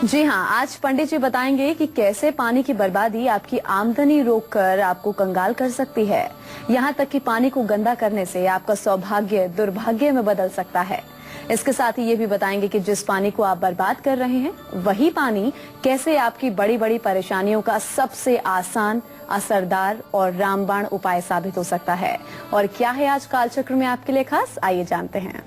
जी हाँ, आज पंडित जी बताएंगे कि कैसे पानी की बर्बादी आपकी आमदनी रोककर आपको कंगाल कर सकती है। यहाँ तक कि पानी को गंदा करने से आपका सौभाग्य दुर्भाग्य में बदल सकता है। इसके साथ ही ये भी बताएंगे कि जिस पानी को आप बर्बाद कर रहे हैं, वही पानी कैसे आपकी बड़ी बड़ी परेशानियों का सबसे आसान, असरदार और रामबाण उपाय साबित हो सकता है। और क्या है आज कालचक्र में आपके लिए खास, आइए जानते हैं।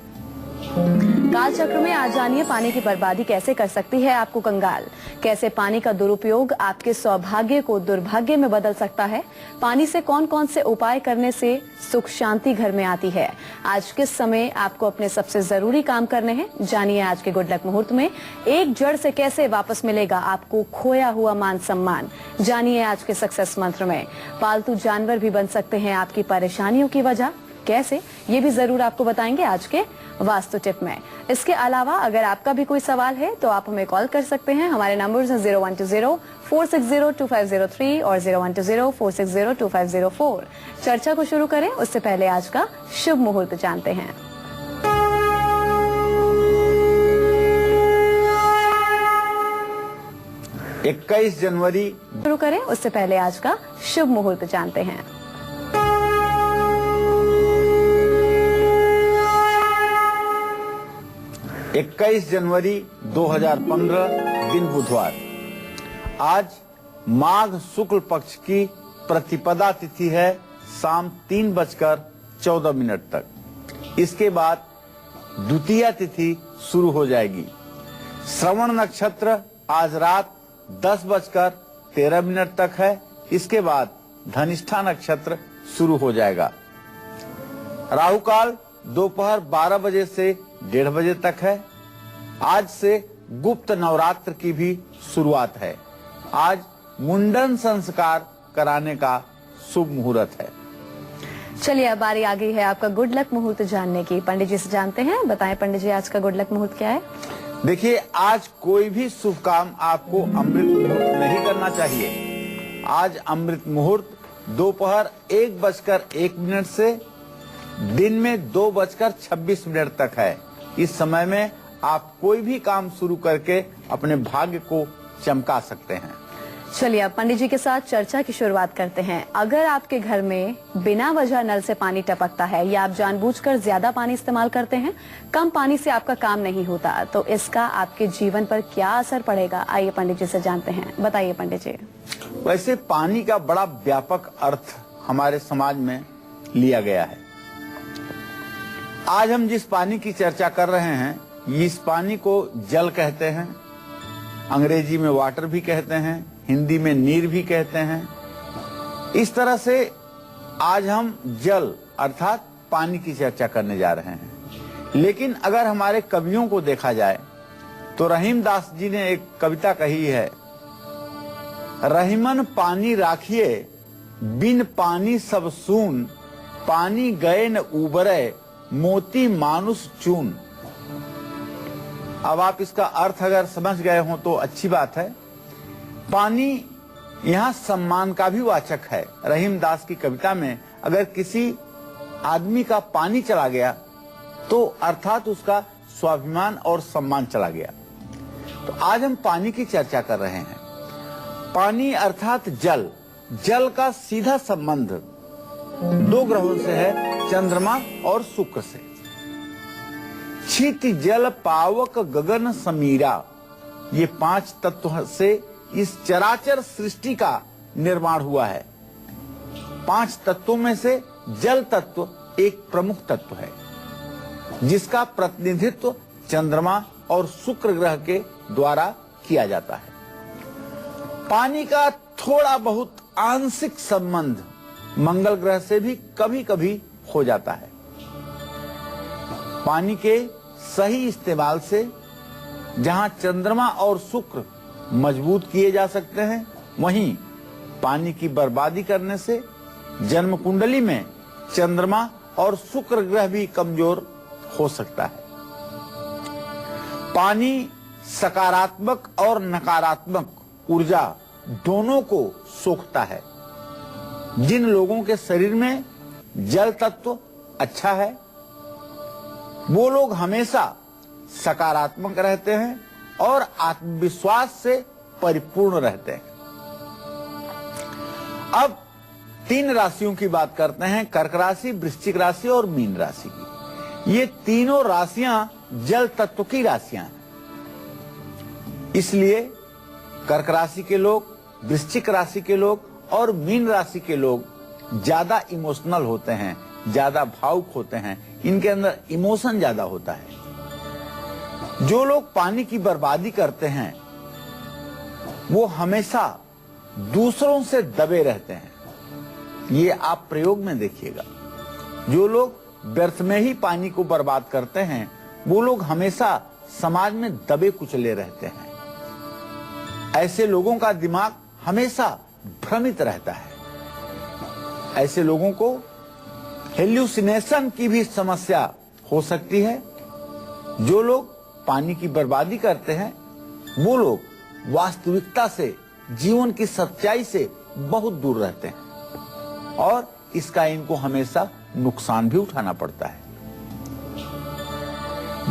कालचक्र में आज जानिए पानी की बर्बादी कैसे कर सकती है आपको कंगाल, कैसे पानी का दुरुपयोग आपके सौभाग्य को दुर्भाग्य में बदल सकता है, पानी से कौन कौन से उपाय करने से सुख शांति घर में आती है, आज किस समय आपको अपने सबसे जरूरी काम करने हैं, जानिए आज के गुड लक मुहूर्त में एक जड़ से कैसे वापस मिलेगा आपको खोया हुआ मान सम्मान, जानिए आज के सक्सेस मंत्र में पालतू जानवर भी बन सकते हैं आपकी परेशानियों की वजह, कैसे ये भी जरूर आपको बताएंगे आज के वास्तु टिप में। इसके अलावा अगर आपका भी कोई सवाल है तो आप हमें कॉल कर सकते हैं। हमारे नंबर्स हैं 0120-460-2503 और 0120-460-2504। चर्चा को शुरू करें उससे पहले आज का शुभ मुहूर्त जानते हैं। इक्कीस जनवरी शुरू करें उससे पहले आज का शुभ मुहूर्त जानते हैं। 21 जनवरी 2015 दिन बुधवार। आज माघ शुक्ल पक्ष की प्रतिपदा तिथि है शाम 3:14 तक। इसके बाद द्वितीया तिथि शुरू हो जाएगी। श्रवण नक्षत्र आज रात 10:13 तक है। इसके बाद धनिष्ठा नक्षत्र शुरू हो जाएगा। राहु काल दोपहर 12 बजे से 1:30 बजे तक है। आज से गुप्त नवरात्र की भी शुरुआत है। आज मुंडन संस्कार कराने का शुभ मुहूर्त है। चलिए अब बारी आ गई है आपका गुड लक मुहूर्त जानने की। पंडित जी से जानते हैं, बताएं पंडित जी आज का गुड लक मुहूर्त क्या है। देखिए, आज कोई भी शुभ काम आपको अमृत मुहूर्त नहीं करना चाहिए। आज अमृत मुहूर्त दोपहर 1:01 से दिन में 2:26 तक है। इस समय में आप कोई भी काम शुरू करके अपने भाग्य को चमका सकते हैं। चलिए अब पंडित जी के साथ चर्चा की शुरुआत करते हैं। अगर आपके घर में बिना वजह नल से पानी टपकता है या आप जानबूझकर ज्यादा पानी इस्तेमाल करते हैं, कम पानी से आपका काम नहीं होता, तो इसका आपके जीवन पर क्या असर पड़ेगा, आइए पंडित जी से जानते हैं। बताइए पंडित जी। वैसे पानी का बड़ा व्यापक अर्थ हमारे समाज में लिया गया है। आज हम जिस पानी की चर्चा कर रहे हैं, इस पानी को जल कहते हैं। अंग्रेजी में वाटर भी कहते हैं, हिंदी में नीर भी कहते हैं। इस तरह से आज हम जल अर्थात पानी की चर्चा करने जा रहे हैं। लेकिन अगर हमारे कवियों को देखा जाए तो रहीम दास जी ने एक कविता कही है, रहीमन पानी राखिए बिन पानी सब सून, पानी गए न उबरे मोती मानुष चून। अब आप इसका अर्थ अगर समझ गए हो तो अच्छी बात है। पानी यहाँ सम्मान का भी वाचक है। रहीम दास की कविता में अगर किसी आदमी का पानी चला गया तो अर्थात उसका स्वाभिमान और सम्मान चला गया। तो आज हम पानी की चर्चा कर रहे हैं। पानी अर्थात जल, जल का सीधा संबंध दो ग्रहों से है, चंद्रमा और शुक्र से। क्षिति जल पावक गगन समीरा, ये 5 तत्व से इस चराचर सृष्टि का निर्माण हुआ है। 5 तत्वों में से जल तत्व एक प्रमुख तत्व है, जिसका प्रतिनिधित्व चंद्रमा और शुक्र ग्रह के द्वारा किया जाता है। पानी का थोड़ा बहुत आंशिक संबंध मंगल ग्रह से भी कभी कभी हो जाता है। पानी के सही इस्तेमाल से जहां चंद्रमा और शुक्र मजबूत किए जा सकते हैं, वहीं पानी की बर्बादी करने से जन्म कुंडली में चंद्रमा और शुक्र ग्रह भी कमजोर हो सकता है। पानी सकारात्मक और नकारात्मक ऊर्जा दोनों को सोखता है। जिन लोगों के शरीर में जल तत्व अच्छा है, वो लोग हमेशा सकारात्मक रहते हैं और आत्मविश्वास से परिपूर्ण रहते हैं। अब 3 राशियों की बात करते हैं, कर्क राशि, वृश्चिक राशि और मीन राशि की। ये तीनों राशियां जल तत्व की राशियां हैं। इसलिए कर्क राशि के लोग, वृश्चिक राशि के लोग और मीन राशि के लोग ज्यादा इमोशनल होते हैं, ज्यादा भावुक होते हैं, इनके अंदर इमोशन ज्यादा होता है। जो लोग पानी की बर्बादी करते हैं वो हमेशा दूसरों से दबे रहते हैं। ये आप प्रयोग में देखिएगा। जो लोग व्यर्थ में ही पानी को बर्बाद करते हैं वो लोग हमेशा समाज में दबे कुचले रहते हैं। ऐसे लोगों का दिमाग हमेशा भ्रमित रहता है। ऐसे लोगों को हेल्यूसिनेशन की भी समस्या हो सकती है। जो लोग पानी की बर्बादी करते हैं वो लोग वास्तविकता से, जीवन की सच्चाई से बहुत दूर रहते हैं और इसका इनको हमेशा नुकसान भी उठाना पड़ता है।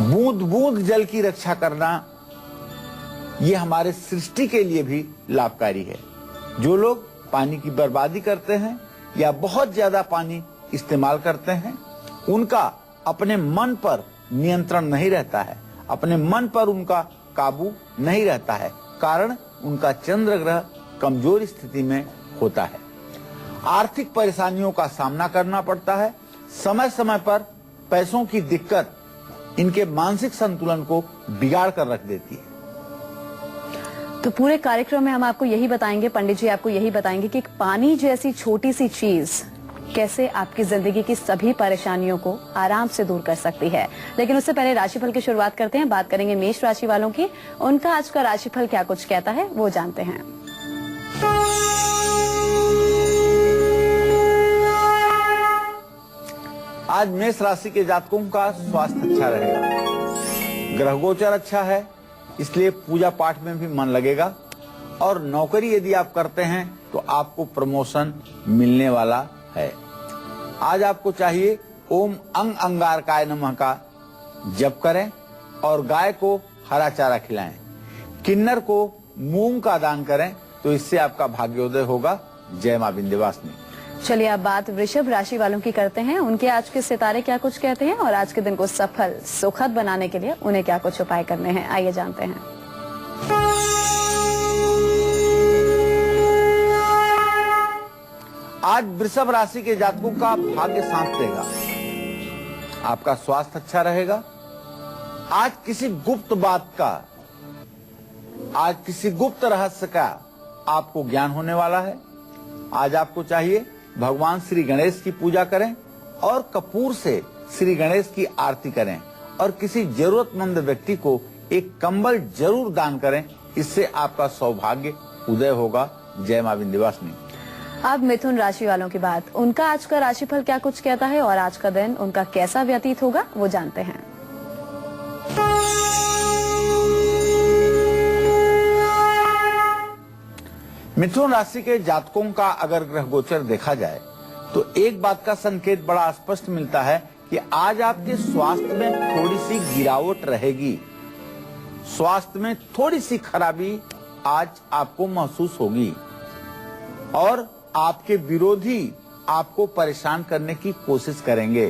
बूंद बूंद जल की रक्षा करना ये हमारे सृष्टि के लिए भी लाभकारी है। जो लोग पानी की बर्बादी करते हैं या बहुत ज्यादा पानी इस्तेमाल करते हैं उनका अपने मन पर नियंत्रण नहीं रहता है, अपने मन पर उनका काबू नहीं रहता है। कारण उनका चंद्र ग्रह कमजोर स्थिति में होता है। आर्थिक परेशानियों का सामना करना पड़ता है। समय समय पर पैसों की दिक्कत इनके मानसिक संतुलन को बिगाड़ कर रख देती है। तो पूरे कार्यक्रम में हम आपको यही बताएंगे, पंडित जी आपको यही बताएंगे कि पानी जैसी छोटी सी चीज कैसे आपकी जिंदगी की सभी परेशानियों को आराम से दूर कर सकती है। लेकिन उससे पहले राशिफल की शुरुआत करते हैं। बात करेंगे मेष राशि वालों की। उनका आज का राशिफल क्या कुछ कहता है वो जानते हैं। आज मेष राशि के जातकों का स्वास्थ्य अच्छा रहेगा। ग्रह गोचर अच्छा है, इसलिए पूजा पाठ में भी मन लगेगा। और नौकरी यदि आप करते हैं तो आपको प्रमोशन मिलने वाला है। आज आपको चाहिए ओम अंग अंगारकाय नमः का जप करें और गाय को हरा चारा खिलाएं। किन्नर को मूंग का दान करें तो इससे आपका भाग्योदय होगा। जय मां विंध्यवासिनी। चलिए अब बात वृषभ राशि वालों की करते हैं। उनके आज के सितारे क्या कुछ कहते हैं और आज के दिन को सफल सुखद बनाने के लिए उन्हें क्या कुछ उपाय करने हैं, आइए जानते हैं। आज वृषभ राशि के जातकों का भाग्य साथ देगा। आपका स्वास्थ्य अच्छा रहेगा। आज किसी गुप्त बात का, आज किसी गुप्त रहस्य का आपको ज्ञान होने वाला है। आज आपको चाहिए भगवान श्री गणेश की पूजा करें और कपूर से श्री गणेश की आरती करें और किसी जरूरतमंद व्यक्ति को एक कंबल जरूर दान करें। इससे आपका सौभाग्य उदय होगा। जय मां विंध्यवासिनी। अब मिथुन राशि वालों की बात। उनका आज का राशिफल क्या कुछ कहता है और आज का दिन उनका कैसा व्यतीत होगा वो जानते हैं। मिथुन राशि के जातकों का अगर ग्रह गोचर देखा जाए तो एक बात का संकेत बड़ा स्पष्ट मिलता है कि आज आपके स्वास्थ्य में थोड़ी सी गिरावट रहेगी। स्वास्थ्य में थोड़ी सी खराबी आज आपको महसूस होगी और आपके विरोधी आपको परेशान करने की कोशिश करेंगे।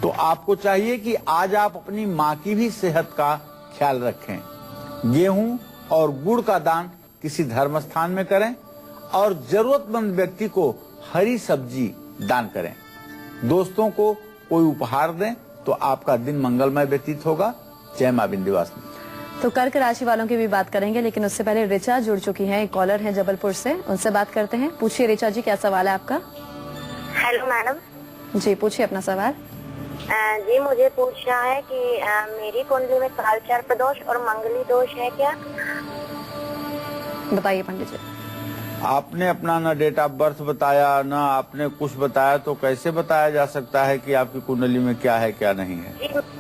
तो आपको चाहिए कि आज आप अपनी मां की भी सेहत का ख्याल रखें। गेहूं और गुड़ का दान किसी धर्म स्थान में करें और जरूरतमंद व्यक्ति को हरी सब्जी दान करें। दोस्तों को कोई उपहार दें तो आपका दिन मंगलमय व्यतीत होगा। जय मां विंध्यवासिनी। तो कर्क राशि वालों की भी बात करेंगे, लेकिन उससे पहले ऋचा जुड़ चुकी हैं, एक कॉलर है जबलपुर से, उनसे बात करते हैं। पूछिए ऋचा जी, क्या सवाल है आपका? हेलो मैडम जी पूछिए अपना सवाल। जी मुझे पूछना है कि मेरी कुंडली में कालसर्प दोष और मंगली दोष है क्या? बताइए पंडित जी। आपने अपना ना डेट ऑफ बर्थ बताया, ना आपने कुछ बताया, तो कैसे बताया जा सकता है कि आपकी कुंडली में क्या है क्या नहीं है?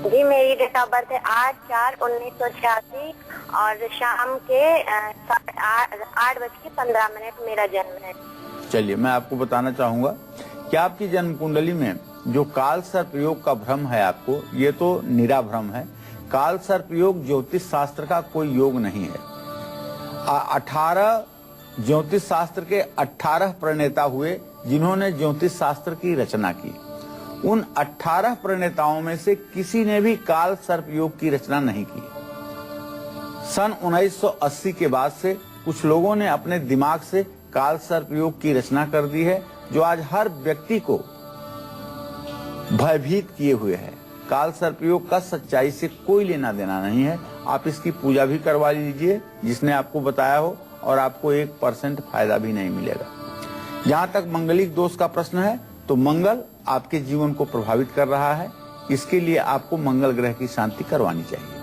जी मेरी डेट ऑफ बर्थ है 8/4/1986 और शाम के 8:15 मेरा जन्म है। चलिए मैं आपको बताना चाहूंगा कि आपकी जन्म कुंडली में जो काल सर्प योग का भ्रम है आपको, ये तो निरा भ्रम है। काल सर्प योग ज्योतिष शास्त्र का कोई योग नहीं है। 18 ज्योतिष शास्त्र के 18 प्रणेता हुए जिन्होंने ज्योतिष शास्त्र की रचना की। उन 18 प्रणेताओं में से किसी ने भी काल सर्प योग की रचना नहीं की। सन 1980 के बाद से कुछ लोगों ने अपने दिमाग से काल सर्प योग की रचना कर दी है, जो आज हर व्यक्ति को भयभीत किए हुए है। काल सर्प योग का सच्चाई से कोई लेना देना नहीं है। आप इसकी पूजा भी करवा लीजिए जिसने आपको बताया हो, और आपको 1% फायदा भी नहीं मिलेगा। जहां तक मंगलिक दोष का प्रश्न है, तो मंगल आपके जीवन को प्रभावित कर रहा है। इसके लिए आपको मंगल ग्रह की शांति करवानी चाहिए।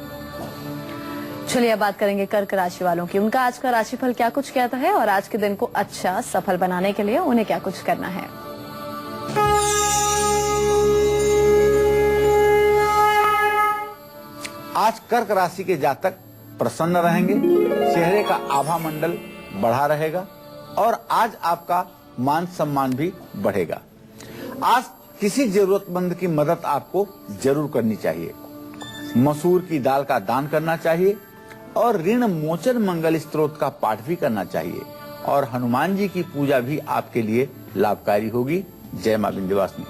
चलिए अब बात करेंगे कर्क राशि वालों की। उनका आज का राशिफल क्या कुछ कहता है और आज के दिन को अच्छा सफल बनाने के लिए उन्हें क्या कुछ करना है। आज कर्क राशि के जातक प्रसन्न रहेंगे, चेहरे का आभा मंडल बढ़ा रहेगा और आज आपका मान सम्मान भी बढ़ेगा। आज किसी जरूरतमंद की मदद आपको जरूर करनी चाहिए। मसूर की दाल का दान करना चाहिए और ऋण मोचन मंगल स्तोत्र का पाठ भी करना चाहिए और हनुमान जी की पूजा भी आपके लिए लाभकारी होगी। जय मां विंध्यवासिनी।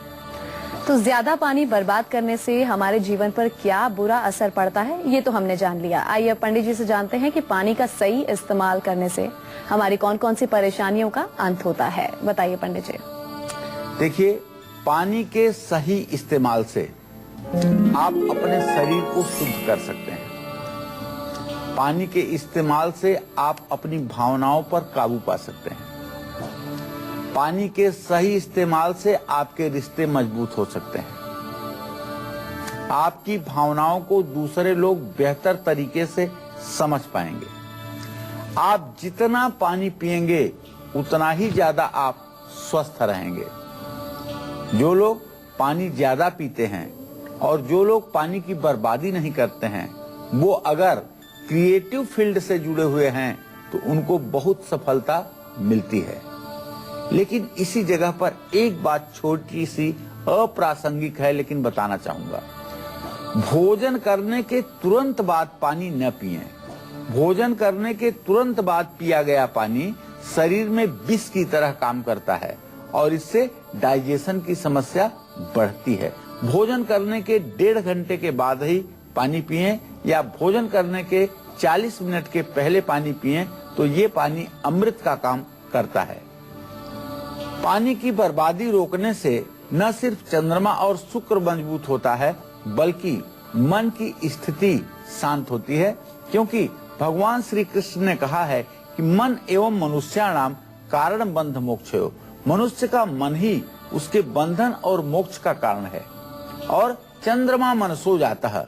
तो ज्यादा पानी बर्बाद करने से हमारे जीवन पर क्या बुरा असर पड़ता है, ये तो हमने जान लिया। आइए अब पंडित जी से जानते हैं कि पानी का सही इस्तेमाल करने से हमारी कौन कौन सी परेशानियों का अंत होता है। बताइए पंडित जी। देखिए, पानी के सही इस्तेमाल से आप अपने शरीर को शुद्ध कर सकते हैं। पानी के इस्तेमाल से आप अपनी भावनाओं पर काबू पा सकते हैं। पानी के सही इस्तेमाल से आपके रिश्ते मजबूत हो सकते हैं। आपकी भावनाओं को दूसरे लोग बेहतर तरीके से समझ पाएंगे। आप जितना पानी पिएंगे उतना ही ज्यादा आप स्वस्थ रहेंगे। जो लोग पानी ज्यादा पीते हैं और जो लोग पानी की बर्बादी नहीं करते हैं, वो अगर क्रिएटिव फील्ड से जुड़े हुए हैं तो उनको बहुत सफलता मिलती है। लेकिन इसी जगह पर एक बात छोटी सी अप्रासंगिक है, लेकिन बताना चाहूंगा। भोजन करने के तुरंत बाद पानी न पिएं। भोजन करने के तुरंत बाद पिया गया पानी शरीर में विष की तरह काम करता है और इससे डाइजेशन की समस्या बढ़ती है। भोजन करने के 1.5 घंटे के बाद ही पानी पिएं या भोजन करने के 40 मिनट के पहले पानी पिएं, तो ये पानी अमृत का काम करता है। पानी की बर्बादी रोकने से न सिर्फ चंद्रमा और शुक्र मजबूत होता है, बल्कि मन की स्थिति शांत होती है, क्योंकि भगवान श्री कृष्ण ने कहा है कि मन एवं मनुष्याणाम कारण बंध मोक्षयो। मनुष्य का मन ही उसके बंधन और मोक्ष का कारण है। और चंद्रमा मनसो जाता है,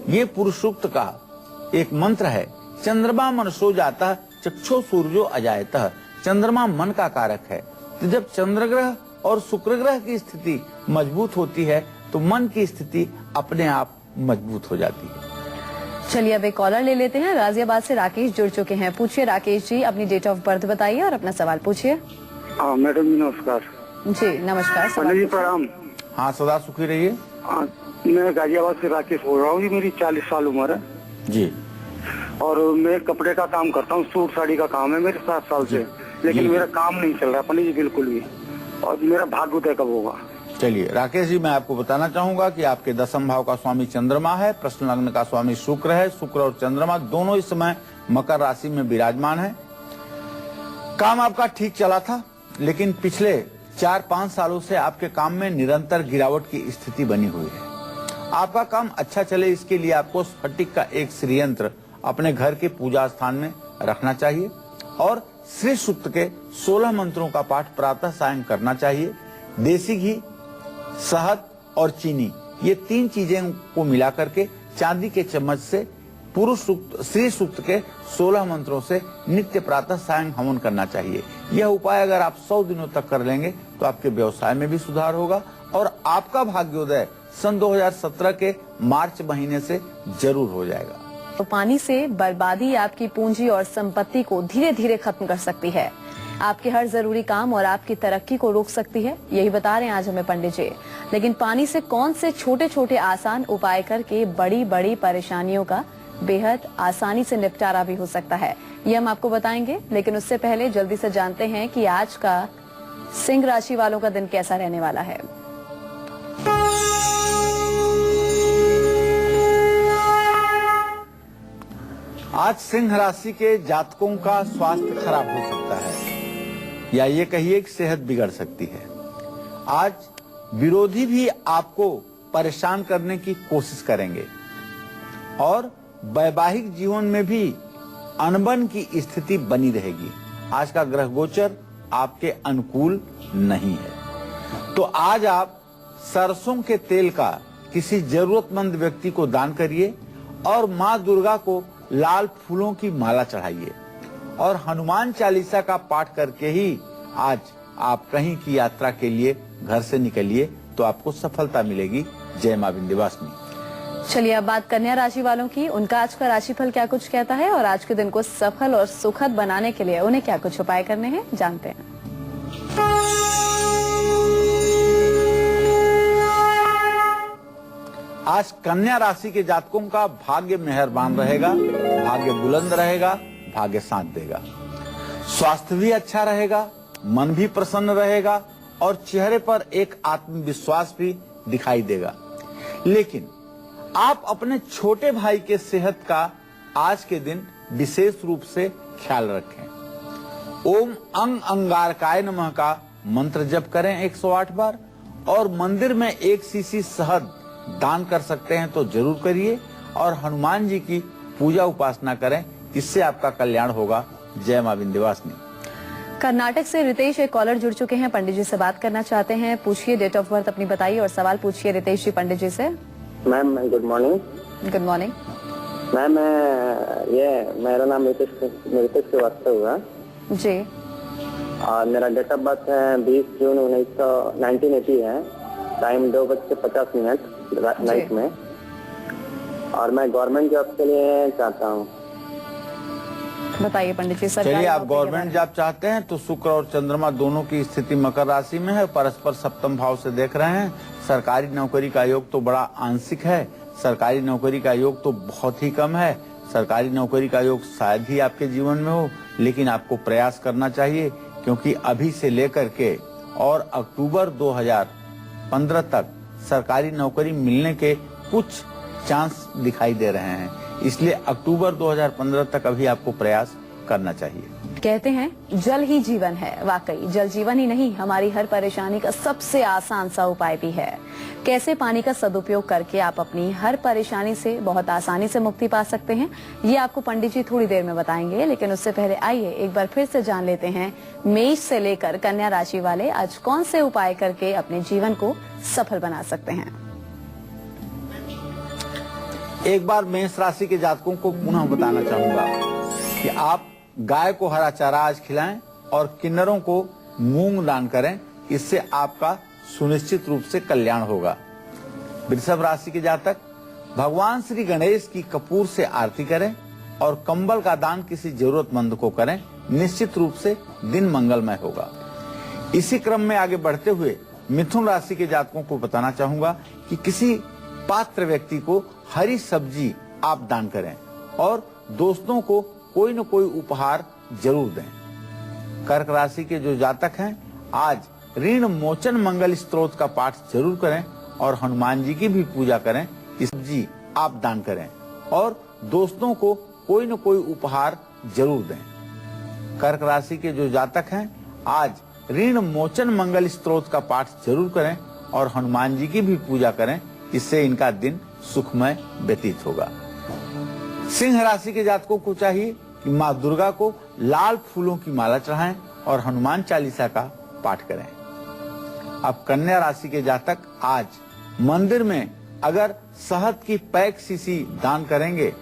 ये पुरुष सूक्त का एक मंत्र है। चंद्रमा मनसो जाता चक्षो सूर्यो अजायतः। चंद्रमा मन का कारक है। तो जब चंद्र ग्रह और शुक्र ग्रह की स्थिति मजबूत होती है तो मन की स्थिति अपने आप मजबूत हो जाती है। चलिए अब एक कॉलर ले लेते हैं। गाजियाबाद से राकेश जुड़ चुके हैं। पूछिए राकेश जी, अपनी डेट ऑफ बर्थ बताइए और अपना सवाल पूछिए। मैडम जी नमस्कार। जी नमस्कार। पंडित जी प्रणाम। हाँ, सदा सुखी रहिए। मैं गाजियाबाद से राकेश बोल रहा हूँ जी। मेरी 40 साल उम्र है जी। और मैं कपड़े का काम करता हूँ। सूट साड़ी का काम है मेरे 7 साल से, लेकिन मेरा काम नहीं चल रहा पंडित जी बिल्कुल भी। और मेरा भाग्य उदय कब होगा? चलिए राकेश जी, मैं आपको बताना चाहूंगा कि आपके 10म भाव का स्वामी चंद्रमा है, प्रश्न लग्न का स्वामी शुक्र है। शुक्र और चंद्रमा दोनों इस समय मकर राशि में विराजमान है। काम आपका ठीक चला था, लेकिन पिछले 4-5 सालों से आपके काम में निरंतर गिरावट की स्थिति बनी हुई है। आपका काम अच्छा चले, इसके लिए आपको स्फटिक का एक श्रीयंत्र अपने घर के पूजा स्थान में रखना चाहिए और श्री सूक्त के 16 मंत्रों का पाठ प्रातः सायं करना चाहिए। देसी घी, शहद और चीनी, ये 3 चीजें को मिला करके चांदी के चम्मच से पुरुष सूक्त, श्री सूक्त के 16 मंत्रों से नित्य प्रातः सायं हवन करना चाहिए। यह उपाय अगर आप 100 दिनों तक कर लेंगे तो आपके व्यवसाय में भी सुधार होगा और आपका भाग्योदय सन 2017 के मार्च महीने से जरूर हो जाएगा। तो पानी से बर्बादी आपकी पूंजी और संपत्ति को धीरे धीरे खत्म कर सकती है। आपके हर जरूरी काम और आपकी तरक्की को रोक सकती है, यही बता रहे हैं आज हमें पंडित जी। लेकिन पानी से कौन से छोटे छोटे आसान उपाय करके बड़ी बड़ी परेशानियों का बेहद आसानी से निपटारा भी हो सकता है, ये हम आपको बताएंगे। लेकिन उससे पहले जल्दी से जानते हैं कि आज का सिंह राशि वालों का दिन कैसा रहने वाला है। आज सिंह राशि के जातकों का स्वास्थ्य खराब हो सकता है, या ये कहिए कि सेहत बिगड़ सकती है। आज विरोधी भी आपको परेशान करने की कोशिश करेंगे और वैवाहिक जीवन में भी अनबन की स्थिति बनी रहेगी। आज का ग्रह गोचर आपके अनुकूल नहीं है, तो आज आप सरसों के तेल का किसी जरूरतमंद व्यक्ति को दान करिए और माँ दुर्गा को लाल फूलों की माला चढ़ाइए और हनुमान चालीसा का पाठ करके ही आज आप कहीं की यात्रा के लिए घर से निकलिए, तो आपको सफलता मिलेगी। जय मां विंध्यवासिनी। चलिए अब बात कन्या राशि वालों की। उनका आज का राशिफल क्या कुछ कहता है और आज के दिन को सफल और सुखद बनाने के लिए उन्हें क्या कुछ उपाय करने हैं, जानते हैं। आज कन्या राशि के जातकों का भाग्य मेहरबान रहेगा, भाग्य बुलंद रहेगा, भाग्य साथ देगा। स्वास्थ्य भी अच्छा रहेगा, मन भी प्रसन्न रहेगा और चेहरे पर एक आत्मविश्वास भी दिखाई देगा। लेकिन आप अपने छोटे भाई के सेहत का आज के दिन विशेष रूप से ख्याल रखें। ओम अंग अंगारकाय नमः का मंत्र जप करें 108 बार और मंदिर में 1 शीशी शहद दान कर सकते हैं तो जरूर करिए और हनुमान जी की पूजा उपासना करें, इससे आपका कल्याण होगा। जय मां विंध्यवासिनी। कर्नाटक से रितेश एक कॉलर जुड़ चुके हैं, पंडित जी से बात करना चाहते हैं। पूछिए, डेट ऑफ बर्थ अपनी बताइए और सवाल पूछिए रितेश जी पंडित जी से। Ma'am good morning. Good morning ma'am, मेरा नाम रितेश श्रीवास्तव हुआ जी और मेरा डेट ऑफ बर्थ है 20 जून 1980 है। टाइम 2:50 नाइट में और मैं गवर्नमेंट जॉब के लिए चाहता हूँ। बताइए पंडित जी। चलिए, आप गवर्नमेंट जॉब चाहते हैं तो शुक्र और चंद्रमा दोनों की स्थिति मकर राशि में है, परस्पर सप्तम भाव से देख रहे हैं। सरकारी नौकरी का योग तो बड़ा आंशिक है, सरकारी नौकरी का योग तो बहुत ही कम है। सरकारी नौकरी का योग शायद ही आपके जीवन में हो, लेकिन आपको प्रयास करना चाहिए, क्योंकि अभी से लेकर के और अक्टूबर 2015 तक सरकारी नौकरी मिलने के कुछ चांस दिखाई दे रहे हैं। इसलिए अक्टूबर 2015 तक अभी आपको प्रयास करना चाहिए। कहते हैं जल ही जीवन है। वाकई जल जीवन ही नहीं, हमारी हर परेशानी का सबसे आसान सा उपाय भी है। कैसे पानी का सदुपयोग करके आप अपनी हर परेशानी से बहुत आसानी से मुक्ति पा सकते हैं, ये आपको पंडित जी थोड़ी देर में बताएंगे। लेकिन उससे पहले आइए एक बार फिर से जान लेते हैं मेष से लेकर कन्या राशि वाले आज कौन से उपाय करके अपने जीवन को सफल बना सकते हैं। एक बार मेष राशि के जातकों को पुनः बताना चाहूंगा कि आप गाय को हरा चारा आज खिलाएं और किन्नरों को मूंग दान करें, इससे आपका सुनिश्चित रूप से कल्याण होगा। वृषभ राशि के जातक भगवान श्री गणेश की कपूर से आरती करें और कंबल का दान किसी जरूरतमंद को करें, निश्चित रूप से दिन मंगलमय होगा। इसी क्रम में आगे बढ़ते हुए मिथुन राशि के जातकों को बताना चाहूंगा कि किसी पात्र व्यक्ति को हरी सब्जी आप दान करें और दोस्तों को कोई न कोई उपहार जरूर दें। कर्क राशि के जो जातक हैं आज ऋण मोचन मंगल स्तोत्र का पाठ जरूर करें और हनुमान जी की भी पूजा करें, इस सब्जी आप दान करें और दोस्तों को कोई न कोई उपहार जरूर दें। कर्क राशि के जो जातक हैं आज ऋण मोचन मंगल स्तोत्र का पाठ जरूर करें और हनुमान जी की भी पूजा करें, इससे इनका दिन सुखमय व्यतीत होगा। सिंह राशि के जातकों को चाहिए कि माँ दुर्गा को लाल फूलों की माला चढ़ाएं और हनुमान चालीसा का पाठ करें। अब कन्या राशि के जातक आज मंदिर में अगर शहद की पैक शीशी दान करेंगे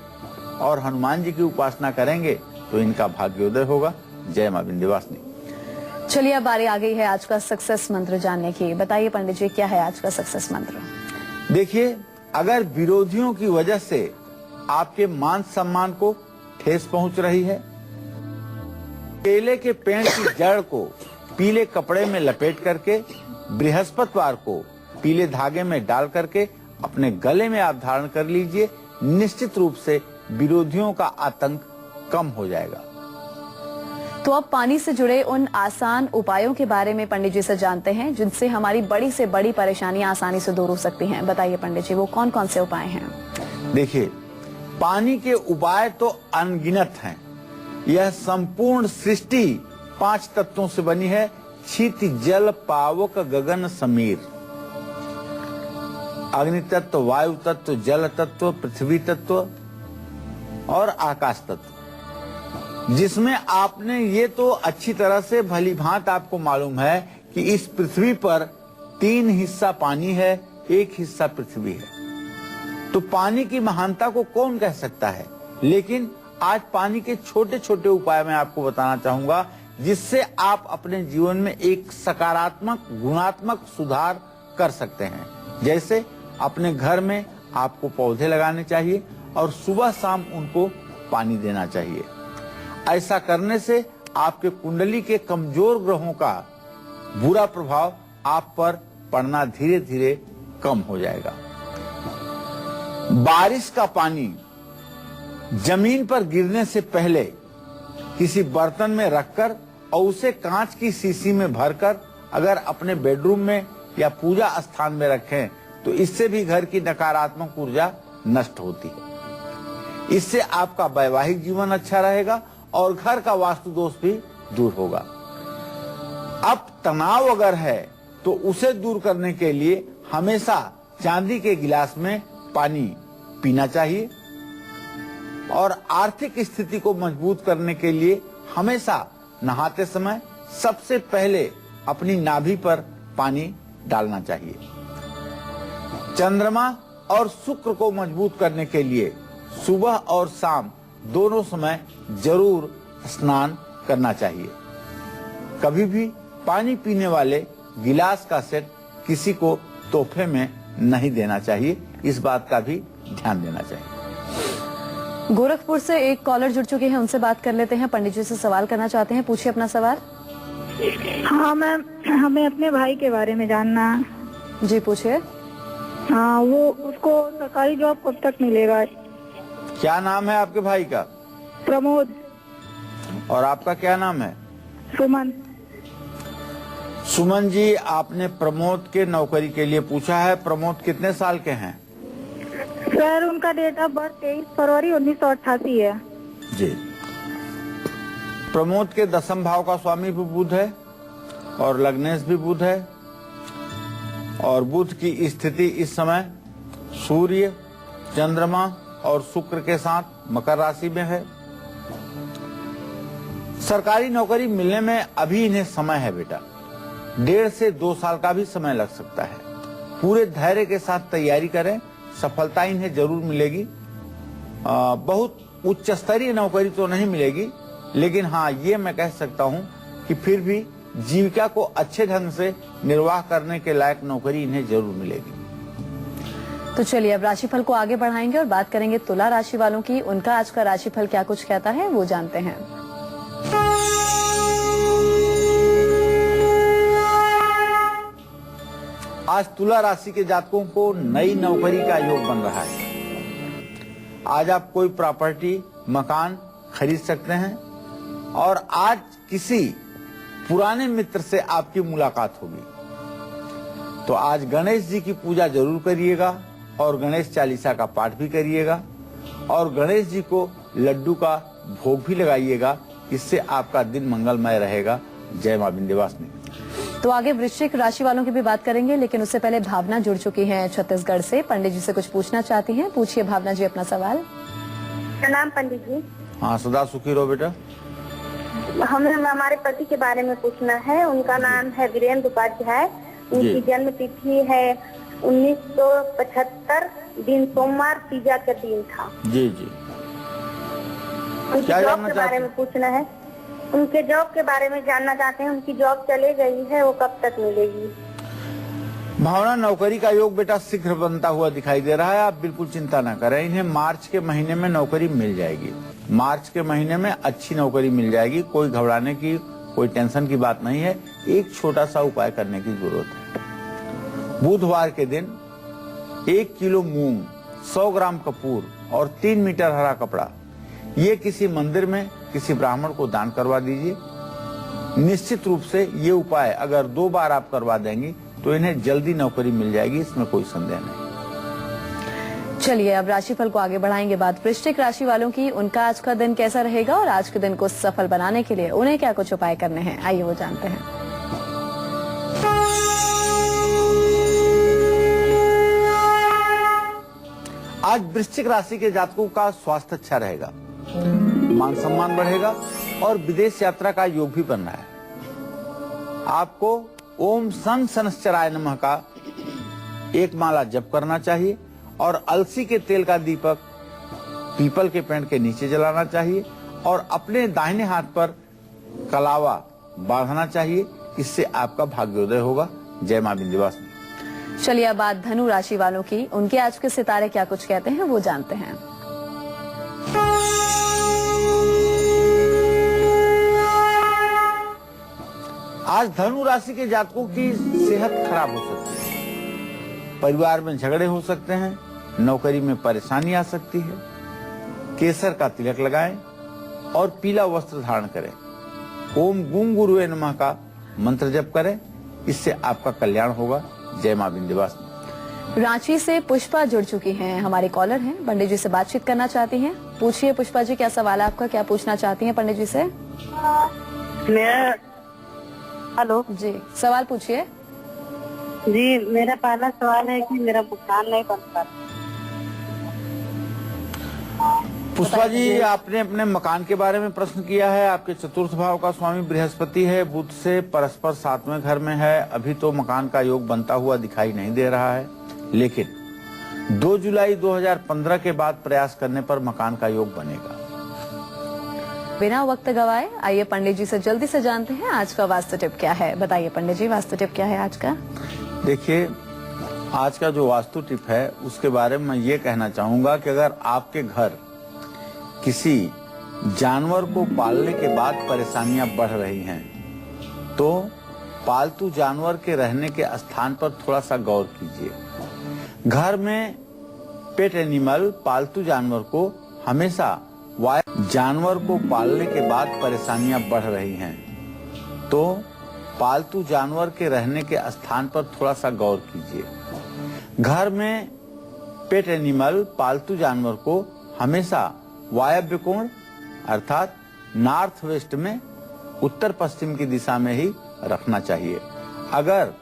और हनुमान जी की उपासना करेंगे तो इनका भाग्योदय होगा। जय मां विंध्यवासिनी। चलिए अब बारी आ गई है आज का सक्सेस मंत्र जानने की। बताइए पंडित जी, क्या है आज का सक्सेस मंत्र। देखिए, अगर विरोधियों की वजह से आपके मान सम्मान को ठेस पहुंच रही है केले के पेड़ की जड़ को पीले कपड़े में लपेट करके बृहस्पतिवार को पीले धागे में डाल करके अपने गले में आप धारण कर लीजिए। निश्चित रूप से विरोधियों का आतंक कम हो जाएगा। तो अब पानी से जुड़े उन आसान उपायों के बारे में पंडित जी से जानते हैं जिनसे हमारी बड़ी से बड़ी परेशानियां आसानी से दूर हो सकती हैं। बताइए पंडित जी, वो कौन कौन से उपाय हैं? देखिए, पानी के उपाय तो अनगिनत हैं। यह संपूर्ण सृष्टि 5 तत्वों से बनी है। क्षिति जल पावक गगन समीर। अग्नि तत्व, वायु तत्व, जल तत्व, पृथ्वी तत्व और आकाश तत्व, जिसमें आपने ये तो अच्छी तरह से भली भांत आपको मालूम है कि इस पृथ्वी पर 3 हिस्सा पानी है, 1 हिस्सा पृथ्वी है। तो पानी की महानता को कौन कह सकता है। लेकिन आज पानी के छोटे छोटे उपाय मैं आपको बताना चाहूंगा जिससे आप अपने जीवन में एक सकारात्मक गुणात्मक सुधार कर सकते हैं। जैसे अपने घर में आपको पौधे लगाने चाहिए और सुबह शाम उनको पानी देना चाहिए। ऐसा करने से आपके कुंडली के कमजोर ग्रहों का बुरा प्रभाव आप पर पड़ना धीरे धीरे कम हो जाएगा। बारिश का पानी जमीन पर गिरने से पहले किसी बर्तन में रखकर और उसे कांच की शीशी में भरकर अगर अपने बेडरूम में या पूजा स्थान में रखें तो इससे भी घर की नकारात्मक ऊर्जा नष्ट होती है। इससे आपका वैवाहिक जीवन अच्छा रहेगा और घर का वास्तु दोष भी दूर होगा। अब तनाव अगर है तो उसे दूर करने के लिए हमेशा चांदी के गिलास में पानी पीना चाहिए और आर्थिक स्थिति को मजबूत करने के लिए हमेशा नहाते समय सबसे पहले अपनी नाभि पर पानी डालना चाहिए। चंद्रमा और शुक्र को मजबूत करने के लिए सुबह और शाम दोनों समय जरूर स्नान करना चाहिए। कभी भी पानी पीने वाले गिलास का सेट किसी को तोहफे में नहीं देना चाहिए। इस बात का भी ध्यान देना चाहिए। गोरखपुर से एक कॉलर जुड़ चुके हैं, उनसे बात कर लेते हैं। पंडित जी से सवाल करना चाहते हैं, पूछिए अपना सवाल। हाँ मैम, हमें अपने भाई के बारे में जानना है। जी पूछिए। हाँ, वो उसको सरकारी जॉब कब तक मिलेगा? क्या नाम है आपके भाई का? प्रमोद। और आपका क्या नाम है? सुमन। सुमन जी, आपने प्रमोद के नौकरी के लिए पूछा है। प्रमोद कितने साल के हैं? सर, उनका डेट ऑफ बर्थ 23 फरवरी 1988 है। जी। प्रमोद के 10वें भाव का स्वामी भी बुध है और लग्नेश भी बुध है और बुध की स्थिति इस समय सूर्य, चंद्रमा और शुक्र के साथ मकर राशि में है। सरकारी नौकरी मिलने में अभी इन्हें समय है बेटा, 1.5 से 2 साल का भी समय लग सकता है। पूरे धैर्य के साथ तैयारी करें, सफलता इन्हें जरूर मिलेगी। बहुत उच्च स्तरीय नौकरी तो नहीं मिलेगी, लेकिन हाँ ये मैं कह सकता हूँ कि फिर भी जीविका को अच्छे ढंग से निर्वाह करने के लायक नौकरी इन्हें जरूर मिलेगी। तो चलिए अब राशिफल को आगे बढ़ाएंगे और बात करेंगे तुला राशि वालों की। उनका आज का राशिफल क्या कुछ कहता है वो जानते हैं। आज तुला राशि के जातकों को नई नौकरी का योग बन रहा है। आज आप कोई प्रॉपर्टी, मकान खरीद सकते हैं और आज किसी पुराने मित्र से आपकी मुलाकात होगी। तो आज गणेश जी की पूजा जरूर करिएगा और गणेश चालीसा का पाठ भी करिएगा और गणेश जी को लड्डू का भोग भी लगाइएगा। इससे आपका दिन मंगलमय रहेगा। जय मां विंध्यवासिनी। तो आगे वृश्चिक राशि वालों की भी बात करेंगे, लेकिन उससे पहले भावना जुड़ चुकी हैं छत्तीसगढ़ से। पंडित जी से कुछ पूछना चाहती हैं, पूछिए भावना जी अपना सवाल। प्रणाम पंडित जी। हाँ, सदा सुखी रहो बेटा। हमें हमारे पति के बारे में पूछना है। उनका नाम है वीरेंद्र उपाध्याय। उनकी जन्म तिथि है 1975, दिन सोमवार, तीजा का दिन था। जी जी। उनकी जॉब के बारे में पूछना है। उनके जॉब के बारे में जानना चाहते हैं। उनकी जॉब चले गई है, वो कब तक मिलेगी? भावना, नौकरी का योग बेटा शीघ्र बनता हुआ दिखाई दे रहा है। आप बिल्कुल चिंता न करें, इन्हें मार्च के महीने में नौकरी मिल जाएगी। मार्च के महीने में अच्छी नौकरी मिल जाएगी। कोई घबराने की, कोई टेंशन की बात नहीं है। एक छोटा सा उपाय करने की जरूरत है। बुधवार के दिन 1 किलो मूंग, 100 ग्राम कपूर और 3 मीटर हरा कपड़ा ये किसी मंदिर में किसी ब्राह्मण को दान करवा दीजिए। निश्चित रूप से ये उपाय अगर 2 बार आप करवा देंगी तो इन्हें जल्दी नौकरी मिल जाएगी, इसमें कोई संदेह नहीं। चलिए अब राशिफल को आगे बढ़ाएंगे। बात वृश्चिक राशि वालों की, उनका आज का दिन कैसा रहेगा और आज के दिन को सफल बनाने के लिए उन्हें क्या कुछ उपाय करने हैं, आइए वो जानते हैं। आज वृश्चिक राशि के जातकों का स्वास्थ्य अच्छा रहेगा, मान सम्मान बढ़ेगा और विदेश यात्रा का योग भी बनना है। आपको ओम सन शनश्चराय नमः का 1 माला जप करना चाहिए और अलसी के तेल का दीपक पीपल के पेड़ के नीचे जलाना चाहिए और अपने दाहिने हाथ पर कलावा बांधना चाहिए। इससे आपका भाग्योदय होगा। जय मां विंध्यवासिनी। चलिए अब बात धनु राशि वालों की, उनके आज के सितारे क्या कुछ कहते हैं वो जानते हैं। आज धनु राशि के जातकों की सेहत खराब हो सकती है, परिवार में झगड़े हो सकते हैं, नौकरी में परेशानी आ सकती है। केसर का तिलक लगाएं और पीला वस्त्र धारण करें। ओम गुं गुरुवे नमः का मंत्र जप करें, इससे आपका कल्याण होगा। जय मां विंध्यवासिनी। रांची से पुष्पा जुड़ चुकी हैं, हमारे कॉलर हैं, पंडित जी से बातचीत करना चाहती हैं। पूछिए पुष्पा जी, क्या सवाल है आपका, क्या पूछना चाहती हैं पंडित जी से? हेलो जी सवाल पूछिए। जी, मेरा पहला सवाल है कि मेरा मकान नहीं बन पा। पुष्पा जी, आपने अपने मकान के बारे में प्रश्न किया है। आपके चतुर्थ भाव का स्वामी बृहस्पति है, बुध से परस्पर 7वें घर में है। अभी तो मकान का योग बनता हुआ दिखाई नहीं दे रहा है, लेकिन 2 जुलाई 2015 के बाद प्रयास करने पर मकान का योग बनेगा। बिना वक्त गवाए आइए पंडित जी से जल्दी से जानते हैं आज का वास्तु टिप क्या है। बताइए पंडित जी, वास्तु टिप क्या है आज का? देखिए, आज का जो वास्तु टिप है उसके बारे में मैं ये कहना चाहूंगा कि अगर आपके घर किसी जानवर को पालने के बाद परेशानियां बढ़ रही हैं तो पालतू जानवर के रहने के स्थान पर थोड़ा सा गौर कीजिए। घर में पेट एनिमल, पालतू जानवर को हमेशा जानवर को पालने के बाद परेशानियां बढ़ रही हैं तो पालतू जानवर के रहने के स्थान पर थोड़ा सा गौर कीजिए। घर में पेट एनिमल, पालतू जानवर को हमेशा वायव्य कोण अर्थात नॉर्थ वेस्ट में, उत्तर पश्चिम की दिशा में ही रखना चाहिए। अगर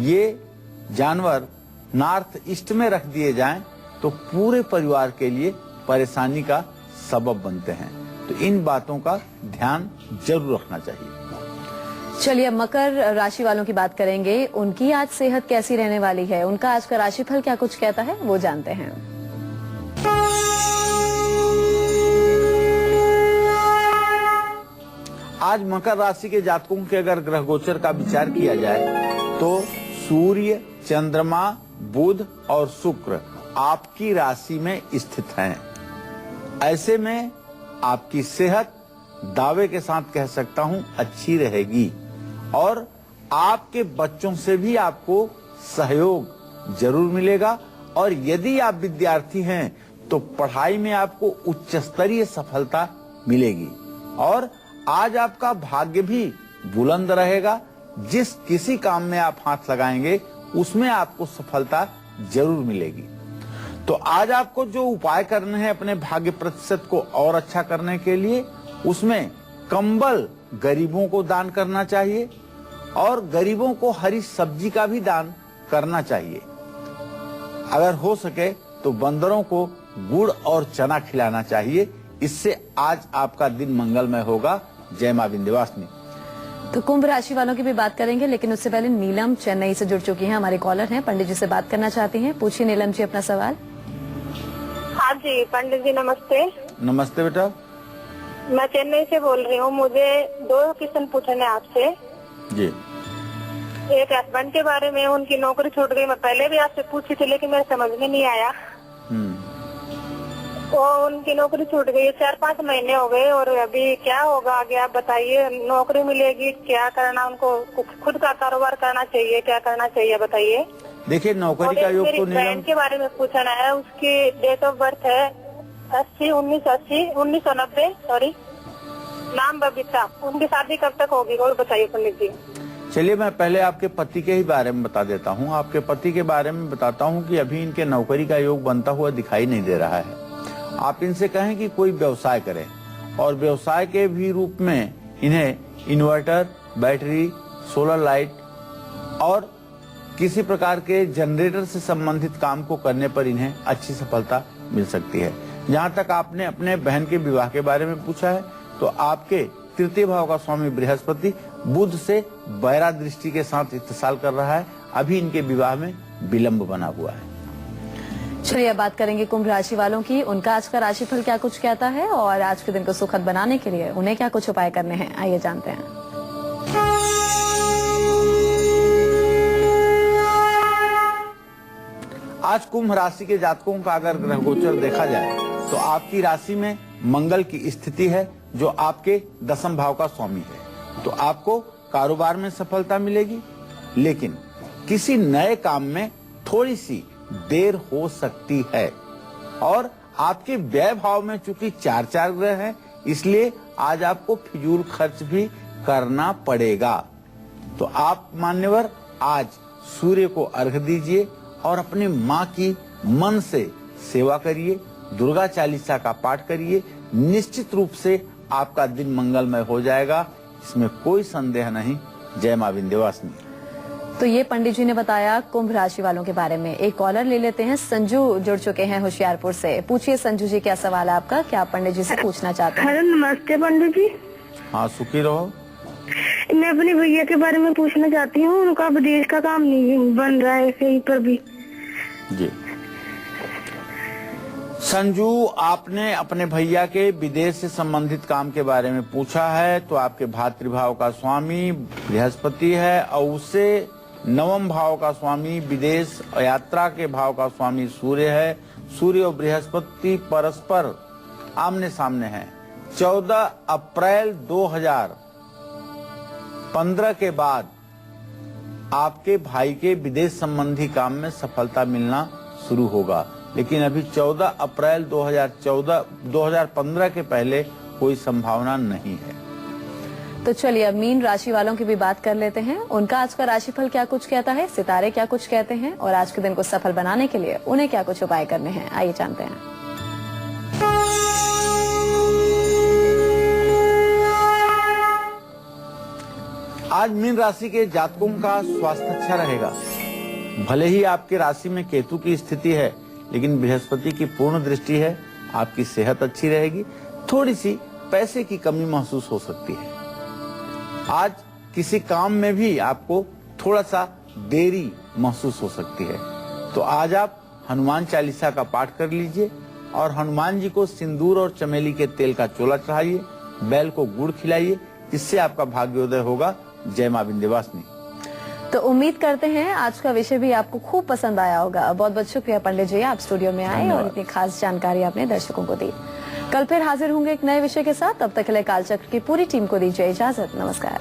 ये जानवर नॉर्थ ईस्ट में रख दिए जाएं तो पूरे परिवार के लिए परेशानी का सबब बनते हैं। तो इन बातों का ध्यान जरूर रखना चाहिए। चलिए अब मकर राशि वालों की बात करेंगे। उनकी आज सेहत कैसी रहने वाली है, उनका आज का राशिफल क्या कुछ कहता है वो जानते हैं। आज मकर राशि के जातकों के अगर ग्रह गोचर का विचार किया जाए तो सूर्य, चंद्रमा, बुध और शुक्र आपकी राशि में स्थित हैं। ऐसे में आपकी सेहत दावे के साथ कह सकता हूं अच्छी रहेगी और आपके बच्चों से भी आपको सहयोग जरूर मिलेगा। और यदि आप विद्यार्थी हैं तो पढ़ाई में आपको उच्च स्तरीय सफलता मिलेगी और आज आपका भाग्य भी बुलंद रहेगा। जिस किसी काम में आप हाथ लगाएंगे उसमें आपको सफलता जरूर मिलेगी। तो आज आपको जो उपाय करने हैं अपने भाग्य प्रतिशत को और अच्छा करने के लिए, उसमें कंबल गरीबों को दान करना चाहिए और गरीबों को हरी सब्जी का भी दान करना चाहिए। अगर हो सके तो बंदरों को गुड़ और चना खिलाना चाहिए। इससे आज आपका दिन मंगलमय होगा। जय मां विंध्यवासिनी। तो कुंभ राशि वालों की भी बात करेंगे, लेकिन उससे पहले नीलम चेन्नई से जुड़ चुकी हैं, हमारे कॉलर हैं, पंडित जी से बात करना चाहती हैं। पूछिए नीलम जी अपना सवाल। हाँ जी पंडित जी नमस्ते। नमस्ते बेटा। मैं चेन्नई से बोल रही हूँ। मुझे 2 क्वेश्चन पूछने हैं आपसे। जी। एक हस्बैंड के बारे में, उनकी नौकरी छूट गई। मैं पहले भी आपसे पूछी थी लेकिन मेरे समझ में नहीं आया। वो उनकी नौकरी छूट गई है, 4-5 महीने हो गए और अभी क्या होगा आगे आप बताइए। नौकरी मिलेगी, क्या करना उनको, खुद का कारोबार करना चाहिए, क्या करना चाहिए बताइए। देखिए, नौकरी और का एक योग मेरी तो बहन नियम के बारे में पूछना है, उसकी डेट ऑफ बर्थ है 1990 सॉरी, नाम बबीता। उनकी शादी कब तक होगी और बताइए पंडित जी। चलिए, मैं पहले आपके पति के ही बारे में बता देता हूँ। आपके पति के बारे में बताता हूँ कि अभी इनके नौकरी का योग बनता हुआ दिखाई नहीं दे रहा है। आप इनसे कहें कि कोई व्यवसाय करें, और व्यवसाय के भी रूप में इन्हें इन्वर्टर, बैटरी, सोलर लाइट और किसी प्रकार के जनरेटर से संबंधित काम को करने पर इन्हें अच्छी सफलता मिल सकती है। जहाँ तक आपने अपने बहन के विवाह के बारे में पूछा है, तो आपके तृतीय भाव का स्वामी बृहस्पति बुध से बैरा दृष्टि के साथ इत्तेसाल कर रहा है। अभी इनके विवाह में विलंब बना हुआ है। चलिए अब बात करेंगे कुंभ राशि वालों की। उनका आज का राशिफल क्या कुछ कहता है और आज के दिन को सुखद बनाने के लिए उन्हें क्या कुछ उपाय करने हैं, आइए जानते हैं। आज कुंभ राशि के जातकों का अगर ग्रह गोचर देखा जाए तो आपकी राशि में मंगल की स्थिति है, जो आपके दशम भाव का स्वामी है। तो आपको कारोबार में सफलता मिलेगी, लेकिन किसी नए काम में थोड़ी सी देर हो सकती है। और आपके व्यय भाव में चूंकि 4 ग्रह हैं, इसलिए आज आपको फिजूल खर्च भी करना पड़ेगा। तो आप मान्यवर आज सूर्य को अर्घ दीजिए और अपनी माँ की मन से सेवा करिए, दुर्गा चालीसा का पाठ करिए। निश्चित रूप से आपका दिन मंगलमय हो जाएगा, इसमें कोई संदेह नहीं। जय मां विंध्यवासिनी। तो ये पंडित जी ने बताया कुंभ राशि वालों के बारे में। एक कॉलर ले लेते हैं। संजू जुड़ चुके हैं होशियारपुर से। पूछिए संजू जी, क्या सवाल है आपका, क्या आप पंडित जी से पूछना चाहते हैं? हेलो, नमस्ते पंडित जी। हाँ, सुखी रहो। मैं अपने भैया के बारे में पूछना चाहती हूँ, उनका विदेश का काम नहीं बन रहा है कहीं पर भी। जी संजू, आपने अपने भैया के विदेश से संबंधित काम के बारे में पूछा है। तो आपके भातृभाव का स्वामी बृहस्पति है और उससे नवम भाव का स्वामी विदेश यात्रा के भाव का स्वामी सूर्य है। सूर्य और बृहस्पति परस्पर आमने सामने हैं। 14 अप्रैल 2015 के बाद आपके भाई के विदेश संबंधी काम में सफलता मिलना शुरू होगा, लेकिन अभी 14 अप्रैल 2015 के पहले कोई संभावना नहीं है। तो चलिए अब मीन राशि वालों की भी बात कर लेते हैं। उनका आज का राशिफल क्या कुछ कहता है, सितारे क्या कुछ कहते हैं और आज के दिन को सफल बनाने के लिए उन्हें क्या कुछ उपाय करने हैं, आइए जानते हैं। आज मीन राशि के जातकों का स्वास्थ्य अच्छा रहेगा। भले ही आपके राशि में केतु की स्थिति है, लेकिन बृहस्पति की पूर्ण दृष्टि है। आपकी सेहत अच्छी रहेगी। थोड़ी सी पैसे की कमी महसूस हो सकती है। आज किसी काम में भी आपको थोड़ा सा देरी महसूस हो सकती है। तो आज आप हनुमान चालीसा का पाठ कर लीजिए और हनुमान जी को सिंदूर और चमेली के तेल का चोला चढ़ाइए, बैल को गुड़ खिलाइए, इससे आपका भाग्योदय होगा। जय मां विंध्यवासिनी। तो उम्मीद करते हैं आज का विषय भी आपको खूब पसंद आया होगा। बहुत बहुत शुक्रिया पंडित जी, आप स्टूडियो में आए और इतनी खास जानकारी आपने दर्शकों को दी। कल फिर हाजिर होंगे एक नए विषय के साथ। तब तक के लिए कालचक्र की पूरी टीम को दीजिए इजाजत। नमस्कार।